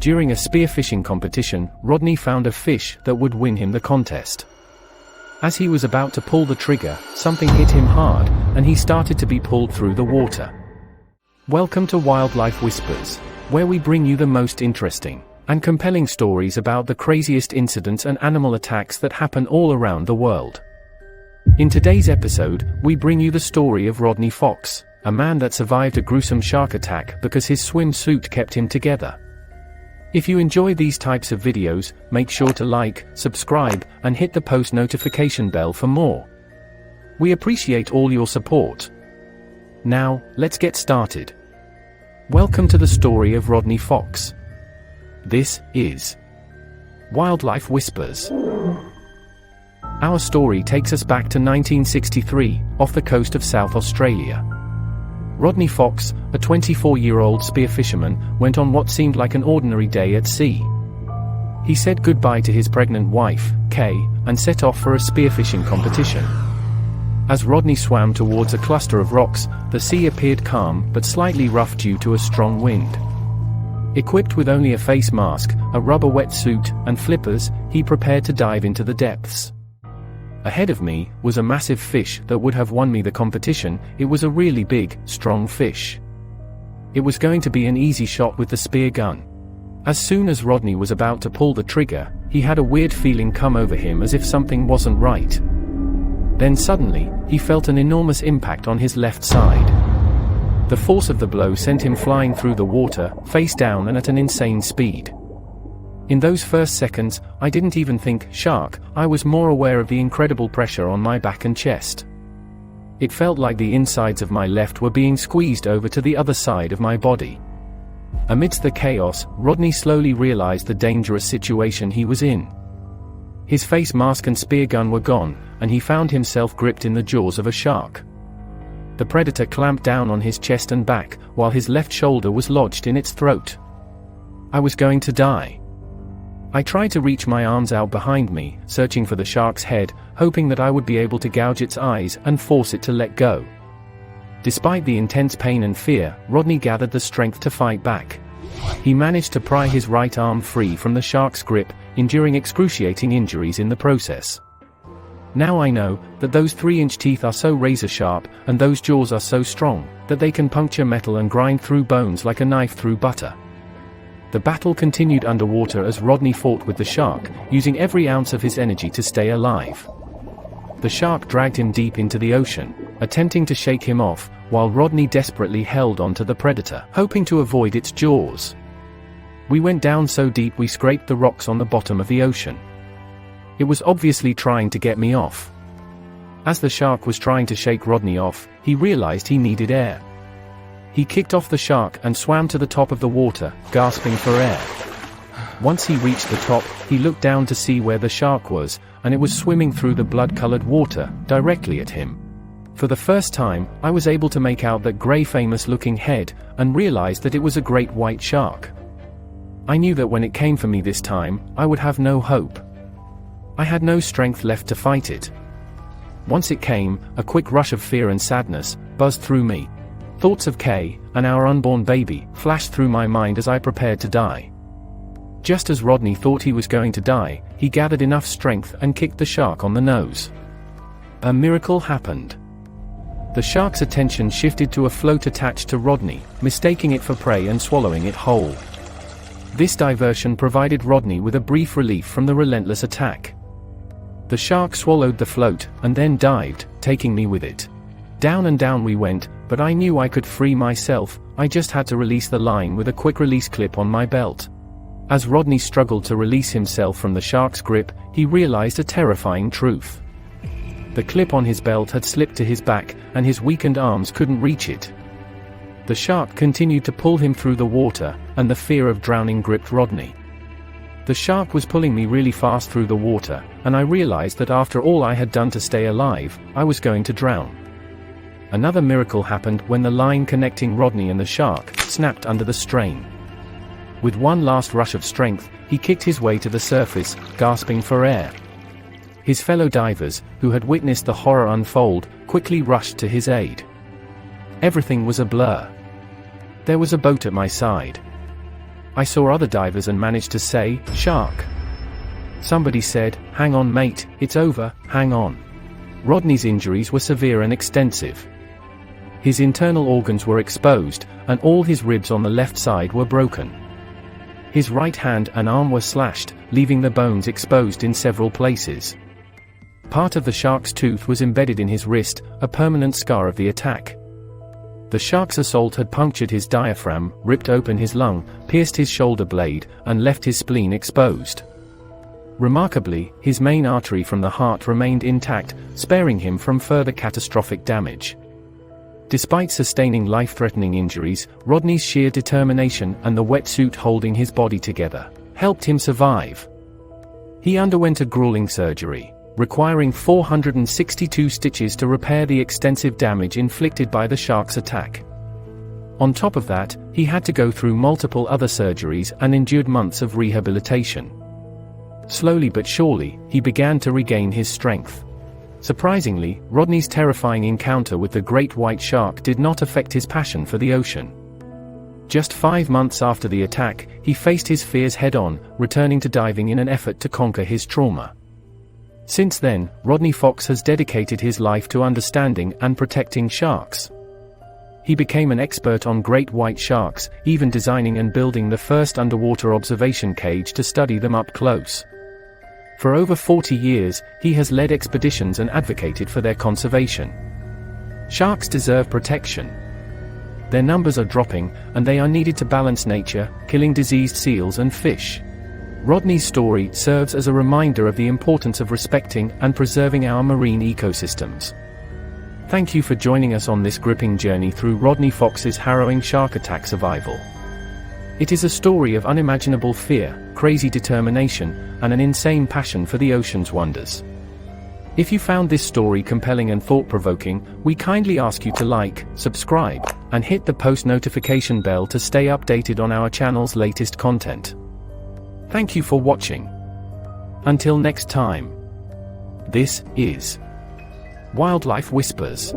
During a spearfishing competition, Rodney found a fish that would win him the contest. As he was about to pull the trigger, something hit him hard, and he started to be pulled through the water. Welcome to Wildlife Whispers, where we bring you the most interesting and compelling stories about the craziest incidents and animal attacks that happen all around the world. In today's episode, we bring you the story of Rodney Fox, a man that survived a gruesome shark attack because his swimsuit kept him together. If you enjoy these types of videos, make sure to like, subscribe, and hit the post notification bell for more. We appreciate all your support. Now, let's get started. Welcome to the story of Rodney Fox. This is Wildlife Whispers. Our story takes us back to 1963, off the coast of South Australia. Rodney Fox, a 24-year-old spearfisherman, went on what seemed like an ordinary day at sea. He said goodbye to his pregnant wife, Kay, and set off for a spearfishing competition. As Rodney swam towards a cluster of rocks, the sea appeared calm but slightly rough due to a strong wind. Equipped with only a face mask, a rubber wetsuit, and flippers, he prepared to dive into the depths. Ahead of me was a massive fish that would have won me the competition. It was a really big, strong fish. It was going to be an easy shot with the spear gun. As soon as Rodney was about to pull the trigger, he had a weird feeling come over him as if something wasn't right. Then suddenly, he felt an enormous impact on his left side. The force of the blow sent him flying through the water, face down and at an insane speed. In those first seconds, I didn't even think shark. I was more aware of the incredible pressure on my back and chest. It felt like the insides of my left were being squeezed over to the other side of my body. Amidst the chaos, Rodney slowly realized the dangerous situation he was in. His face mask and spear gun were gone, and he found himself gripped in the jaws of a shark. The predator clamped down on his chest and back, while his left shoulder was lodged in its throat. I was going to die. I tried to reach my arms out behind me, searching for the shark's head, hoping that I would be able to gouge its eyes and force it to let go. Despite the intense pain and fear, Rodney gathered the strength to fight back. He managed to pry his right arm free from the shark's grip, enduring excruciating injuries in the process. Now I know that those 3-inch teeth are so razor-sharp, and those jaws are so strong, that they can puncture metal and grind through bones like a knife through butter. The battle continued underwater as Rodney fought with the shark, using every ounce of his energy to stay alive. The shark dragged him deep into the ocean, attempting to shake him off, while Rodney desperately held onto the predator, hoping to avoid its jaws. We went down so deep we scraped the rocks on the bottom of the ocean. It was obviously trying to get me off. As the shark was trying to shake Rodney off, he realized he needed air. He kicked off the shark and swam to the top of the water, gasping for air. Once he reached the top, he looked down to see where the shark was, and it was swimming through the blood-colored water, directly at him. For the first time, I was able to make out that gray famous-looking head, and realized that it was a great white shark. I knew that when it came for me this time, I would have no hope. I had no strength left to fight it. Once it came, a quick rush of fear and sadness buzzed through me. Thoughts of Kay, and our unborn baby, flashed through my mind as I prepared to die. Just as Rodney thought he was going to die, he gathered enough strength and kicked the shark on the nose. A miracle happened. The shark's attention shifted to a float attached to Rodney, mistaking it for prey and swallowing it whole. This diversion provided Rodney with a brief relief from the relentless attack. The shark swallowed the float, and then dived, taking me with it. Down and down we went, but I knew I could free myself. I just had to release the line with a quick release clip on my belt. As Rodney struggled to release himself from the shark's grip, he realized a terrifying truth. The clip on his belt had slipped to his back, and his weakened arms couldn't reach it. The shark continued to pull him through the water, and the fear of drowning gripped Rodney. The shark was pulling me really fast through the water, and I realized that after all I had done to stay alive, I was going to drown. Another miracle happened when the line connecting Rodney and the shark snapped under the strain. With one last rush of strength, he kicked his way to the surface, gasping for air. His fellow divers, who had witnessed the horror unfold, quickly rushed to his aid. Everything was a blur. There was a boat at my side. I saw other divers and managed to say, "Shark." Somebody said, "Hang on mate, it's over, hang on." Rodney's injuries were severe and extensive. His internal organs were exposed, and all his ribs on the left side were broken. His right hand and arm were slashed, leaving the bones exposed in several places. Part of the shark's tooth was embedded in his wrist, a permanent scar of the attack. The shark's assault had punctured his diaphragm, ripped open his lung, pierced his shoulder blade, and left his spleen exposed. Remarkably, his main artery from the heart remained intact, sparing him from further catastrophic damage. Despite sustaining life-threatening injuries, Rodney's sheer determination and the wetsuit holding his body together helped him survive. He underwent a grueling surgery, requiring 462 stitches to repair the extensive damage inflicted by the shark's attack. On top of that, he had to go through multiple other surgeries and endured months of rehabilitation. Slowly but surely, he began to regain his strength. Surprisingly, Rodney's terrifying encounter with the great white shark did not affect his passion for the ocean. Just 5 months after the attack, he faced his fears head-on, returning to diving in an effort to conquer his trauma. Since then, Rodney Fox has dedicated his life to understanding and protecting sharks. He became an expert on great white sharks, even designing and building the first underwater observation cage to study them up close. For over 40 years, he has led expeditions and advocated for their conservation. Sharks deserve protection. Their numbers are dropping, and they are needed to balance nature, killing diseased seals and fish. Rodney's story serves as a reminder of the importance of respecting and preserving our marine ecosystems. Thank you for joining us on this gripping journey through Rodney Fox's harrowing shark attack survival. It is a story of unimaginable fear, crazy determination, and an insane passion for the ocean's wonders. If you found this story compelling and thought-provoking, we kindly ask you to like, subscribe, and hit the post notification bell to stay updated on our channel's latest content. Thank you for watching. Until next time. This is Wildlife Whispers.